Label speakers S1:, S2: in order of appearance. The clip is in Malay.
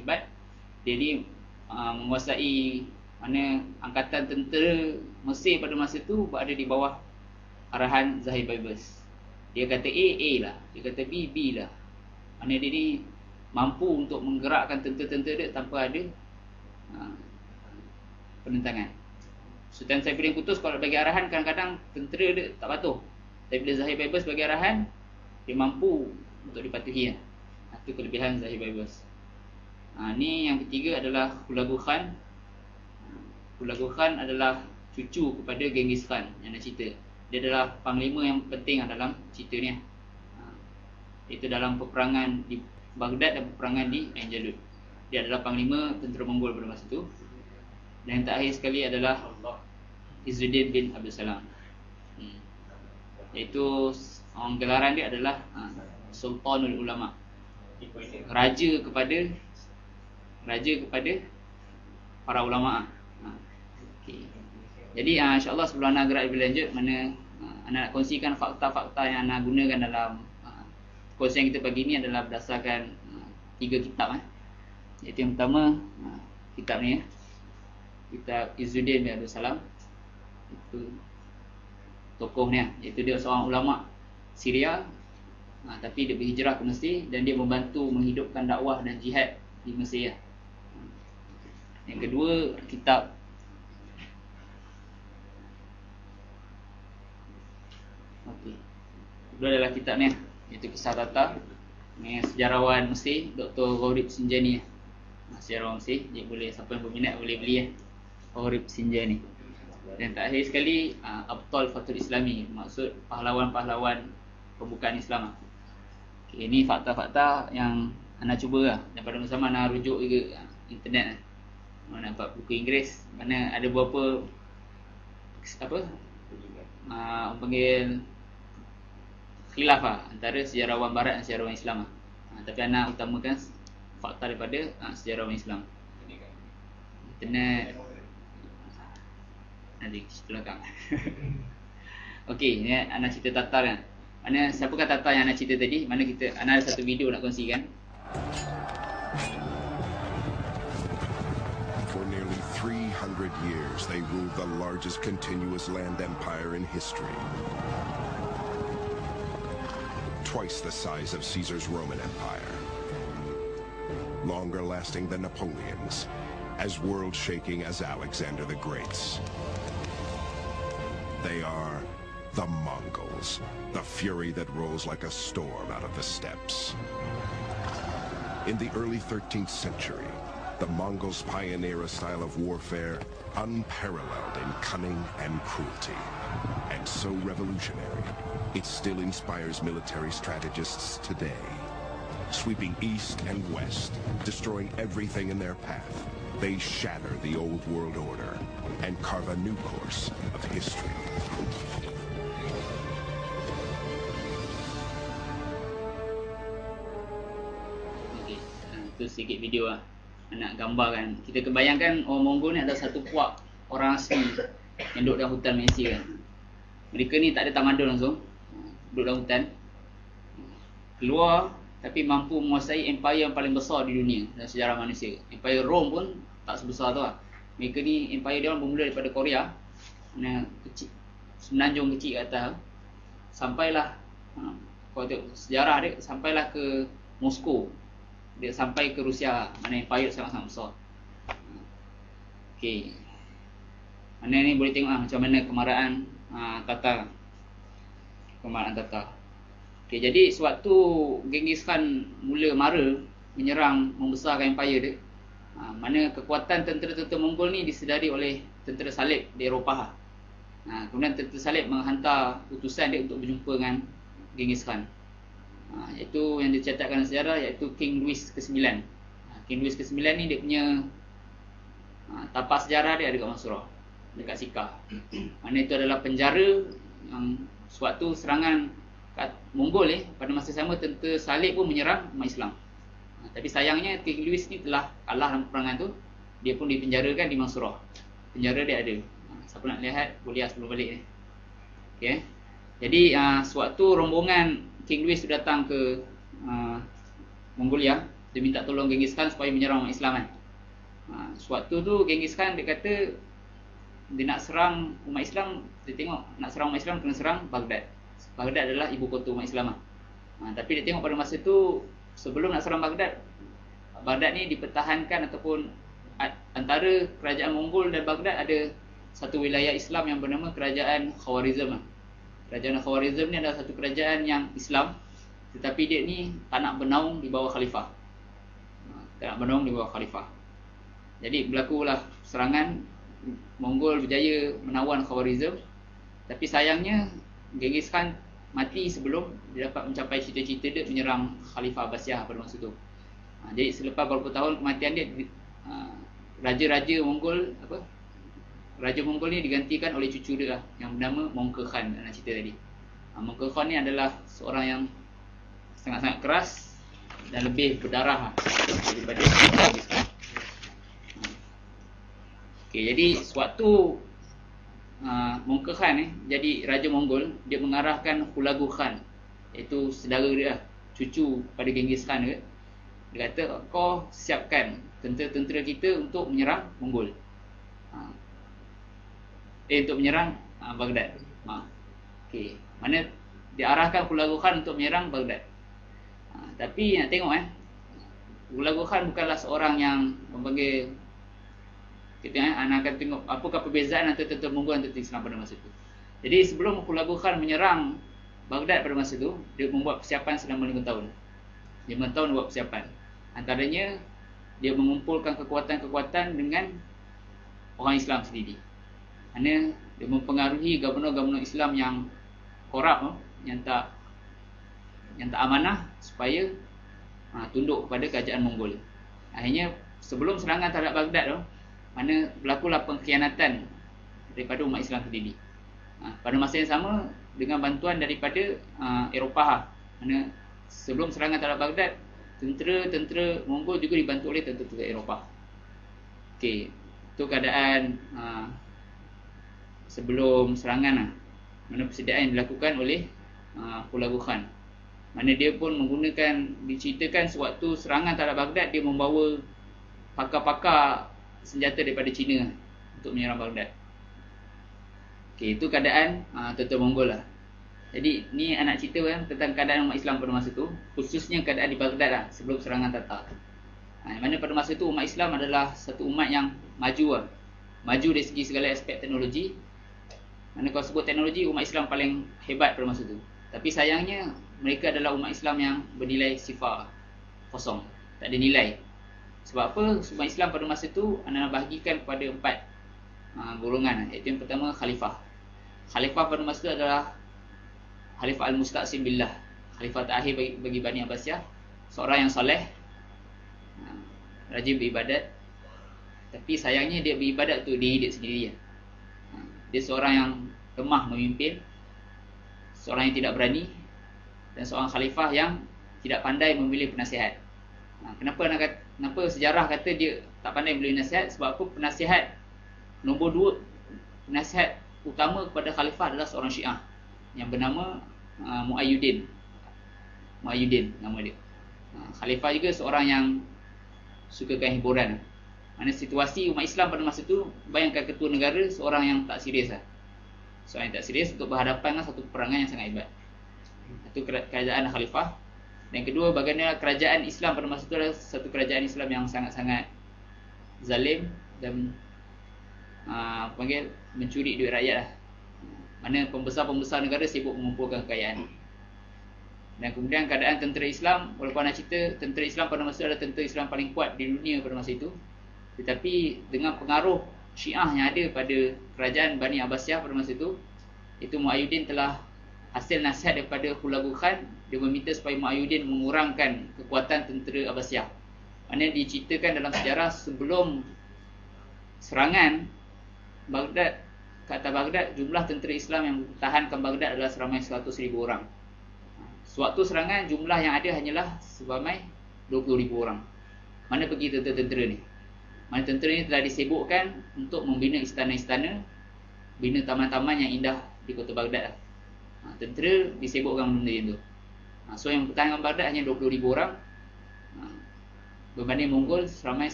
S1: hebat. Dia ni menguasai mana angkatan tentera Mesir pada masa tu berada di bawah arahan Zahir Baibars. Dia kata A lah, dia kata B lah. Mana dia ni mampu untuk menggerakkan tentera-tentera dia tanpa ada penentangan. Sultan Saifuddin Qutuz kalau bagi arahan kadang-kadang tentera dia tak patuh. Tapi bila Zahir Baibars bagi arahan, dia mampu untuk dipatuhi. Itu kelebihan Zahir Baibars. Ni yang ketiga adalah Hulagu Khan. Hulagu Khan adalah cucu kepada Genghis Khan yang nak cerita. Dia adalah panglima yang penting dalam cerita ni. Itu dalam peperangan di Baghdad dan peperangan di Ain Jalut. Dia adalah panglima tentera Mongol pada masa itu. Dan yang terakhir sekali adalah Izzuddin bin Abdul Salam. Iaitu gelaran dia adalah Sultanul Ulama. Raja kepada para ulama. Okay. Jadi insya-Allah sebelum anda gerak lebih lanjut, mana anda nak kongsikan fakta-fakta yang anda gunakan dalam kongsian kita pagi ni adalah berdasarkan 3 kitab. Iaitu yang pertama kitab ni, kitab Izzuddin bin Abdul Salam. Itu tokoh ni, iaitu dia seorang ulama Syria, tapi dia berhijrah ke Mesir dan dia membantu menghidupkan dakwah dan jihad di Mesir. Yang kedua, kitab kedua adalah kitab ni, iaitu Kisah Tatar. Ni sejarawan Mesir, Dr. Gharib Sinjani. Sejarawan Mesir, jadi boleh, siapa yang berminat boleh beli Gharib Sinjani. Dan terakhir sekali Abtal Fatul Islami, maksud pahlawan-pahlawan pembukaan Islam. Okay, ini fakta-fakta yang anda cuba dan pada masa sama anda rujuk juga internet. Mana dapat buku Inggeris, mana ada beberapa panggil khilaf antara sejarawan barat dan sejarawan Islam. Tapi anda utamakan fakta daripada sejarawan Islam. Internet nanti cerita belakang. Okey, ni anda cerita Tatar kan. Mana siapakah Tatar yang anda cerita tadi? Mana anda ada satu video nak kongsikan.
S2: For nearly 300 years, they ruled the largest continuous land empire in history. Twice the size of Caesar's Roman Empire. Longer lasting than Napoleon's. As world-shaking as Alexander the Great's. They are the Mongols, the fury that rolls like a storm out of the steppes. In the early 13th century, the Mongols pioneer a style of warfare unparalleled in cunning and cruelty, and so revolutionary, it still inspires military strategists today. Sweeping east and west, destroying everything in their path, they shatter the old world order and carve a new course of history.
S1: Okey, itu sedikit video nak gambarkan. Kita kebayangkan orang Mongol ni adalah satu puak orang asli yang duduk dalam hutan Malaysia kan. Mereka ni tak ada tamadun langsung, duduk dalam hutan, keluar tapi mampu menguasai empire yang paling besar di dunia dalam sejarah manusia. Empire Rome pun tak sebesar tu lah. Mereka ni empire dia orang bermula daripada Korea, mana kecil, semenanjung kecil kat atas, sampailah kalau tengok sejarah dia, sampailah ke Moskow, dia sampai ke Rusia, mana empire sangat-sangat besar. Okey, mana ni boleh tengok macam mana kemarahan Tatar. Kemarahan Tatar. Okey, jadi sewaktu Genghis Khan mula mara menyerang, membesarkan empire dia, mana kekuatan tentera-tentera Mongol ni disedari oleh tentera salib di Eropah. Kemudian tentera salib menghantar utusan dia untuk berjumpa dengan Genghis Khan. Iaitu yang dicatatkan dalam sejarah, iaitu King Louis ke-9. King Louis ke-9 ni dia punya tapak sejarah dia ada kat Mansura, dekat Sikar. Mana itu adalah penjara yang sewaktu serangan kat Mongol pada masa sama tentera salib pun menyerang umat Islam. Tapi sayangnya King Louis ni telah kalah dalam peperangan tu. Dia pun dipenjarakan di Mansurah. Penjara dia ada. Siapa nak lihat boleh sebelum balik ni. Okey. Jadi sewaktu rombongan King Louis tu datang ke Mongolia, dia minta tolong Genghis Khan supaya menyerang umat Islam kan. Sewaktu tu Genghis Khan dia kata dia nak serang umat Islam, dia tengok nak serang umat Islam kena serang Baghdad. Baghdad adalah ibu kota umat Islam tapi dia tengok pada masa tu sebelum nak serang Baghdad, Baghdad ni dipertahankan ataupun antara kerajaan Mongol dan Baghdad ada satu wilayah Islam yang bernama Kerajaan Khawarizm. Kerajaan Khawarizm ni adalah satu kerajaan yang Islam, tetapi dia ni tak nak bernaung di bawah khalifah. Tak nak bernaung di bawah khalifah. Jadi berlakulah serangan, Mongol berjaya menawan Khawarizm. Tapi sayangnya Genghis Khan mati sebelum dia dapat mencapai cita-cita dia menyerang Khalifah Abbasiyah pada masa tu. Jadi selepas beberapa tahun kematian dia, raja-raja Mongol Raja Mongol ni digantikan oleh cucu dia yang bernama Mongke Khan, nak cerita tadi. Mongke Khan ni adalah seorang yang sangat-sangat keras dan lebih berdarah daripada Genghis Khan. Okey, jadi sewaktu Mongke Khan jadi Raja Mongol, dia mengarahkan Hulagu Khan, iaitu saudara dia, cucu pada Genghis Khan dia. Dia kata, kau siapkan tentera-tentera kita untuk menyerang Mongol, untuk menyerang Baghdad. Okey, mana diarahkan Hulagu Khan untuk menyerang Baghdad. Tapi nak tengok Hulagu Khan bukanlah seorang yang memanggil kita anak akan tengok apakah perbezaan antara tentera Mongol dan tentera Islam pada masa itu. Jadi sebelum Hulagu Khan menyerang Baghdad pada masa itu, dia membuat persiapan selama 5 tahun. 5 tahun buat persiapan. Antaranya dia mengumpulkan kekuatan-kekuatan dengan orang Islam sendiri. Kerana dia mempengaruhi gubernur-gubernur Islam yang korup, yang tak amanah, supaya tunduk kepada kerajaan Mongol. Akhirnya sebelum serangan terhadap Baghdad tu, mana berlakulah pengkhianatan daripada umat Islam sendiri. Pada masa yang sama, dengan bantuan daripada Eropah, mana sebelum serangan terhadap Baghdad, tentera-tentera Mongol juga dibantu oleh tentera-tentera Eropah. Okey, itu keadaan sebelum serangan mana persediaan yang dilakukan oleh Hulagu Khan. Mana dia pun menggunakan, diceritakan sewaktu serangan terhadap Baghdad, dia membawa pakar-pakar senjata daripada China untuk menyerang Baghdad. Okey, itu keadaan tentera Mongol lah. Jadi ni anak cerita tentang keadaan umat Islam pada masa tu, khususnya keadaan di Baghdad sebelum serangan Tatar. Mana pada masa tu umat Islam adalah satu umat yang maju maju dari segi segala aspek teknologi. Mana kalau sebut teknologi, umat Islam paling hebat pada masa tu. Tapi sayangnya mereka adalah umat Islam yang bernilai sifar, kosong, tak ada nilai. Sebab apa? Umat Islam pada masa tu anda bahagikan kepada 4 golongan. Iaitu yang pertama, Khalifah. Khalifah pada masa tu adalah Khalifah Al-Mustaqsim Billah, Khalifah terakhir bagi Bani Abbasiyah. Seorang yang soleh, rajin beribadat. Tapi sayangnya dia beribadat tu diri dia sendiri. Dia seorang yang lemah memimpin, seorang yang tidak berani, dan seorang khalifah yang tidak pandai memilih penasihat. Kenapa sejarah kata dia tak pandai memilih nasihat? Sebab apa? Penasihat nombor 2, penasihat utama kepada khalifah adalah seorang Syiah yang bernama Muayyuddin nama dia. Khalifah juga seorang yang sukakan hiburan. Mana situasi umat Islam pada masa tu, bayangkan ketua negara seorang yang tak serius seorang yang tak serius untuk berhadapan dengan satu peperangan yang sangat hebat. Itu kerajaan khalifah. Dan kedua, bagaimana kerajaan Islam pada masa itu adalah satu kerajaan Islam yang sangat-sangat zalim dan mencuri duit rakyat Mana pembesar-pembesar negara sibuk mengumpulkan kekayaan. Dan kemudian keadaan tentera Islam, walaupun nak cerita tentera Islam pada masa itu adalah tentera Islam paling kuat di dunia pada masa itu, tetapi dengan pengaruh Syiah yang ada pada kerajaan Bani Abbasiyah pada masa itu Muayyuddin telah hasil nasihat daripada Hulagu Khan. Dia meminta supaya Muayyuddin mengurangkan kekuatan tentera Abbasiyah. Mana diceritakan dalam sejarah sebelum serangan Baghdad, kata Baghdad, jumlah tentera Islam yang tahankan Baghdad adalah seramai 100,000 orang. Sewaktu serangan, jumlah yang ada hanyalah seramai 20,000 orang. Mana pergi tentera-tentera ni? Mana tentera ni telah disibukkan untuk membina istana-istana, bina taman-taman yang indah di kota Baghdad. Tentera disibukkan benda itu. So yang pertahanan Baghdad hanya 20,000 orang. berbanding Mongol ramai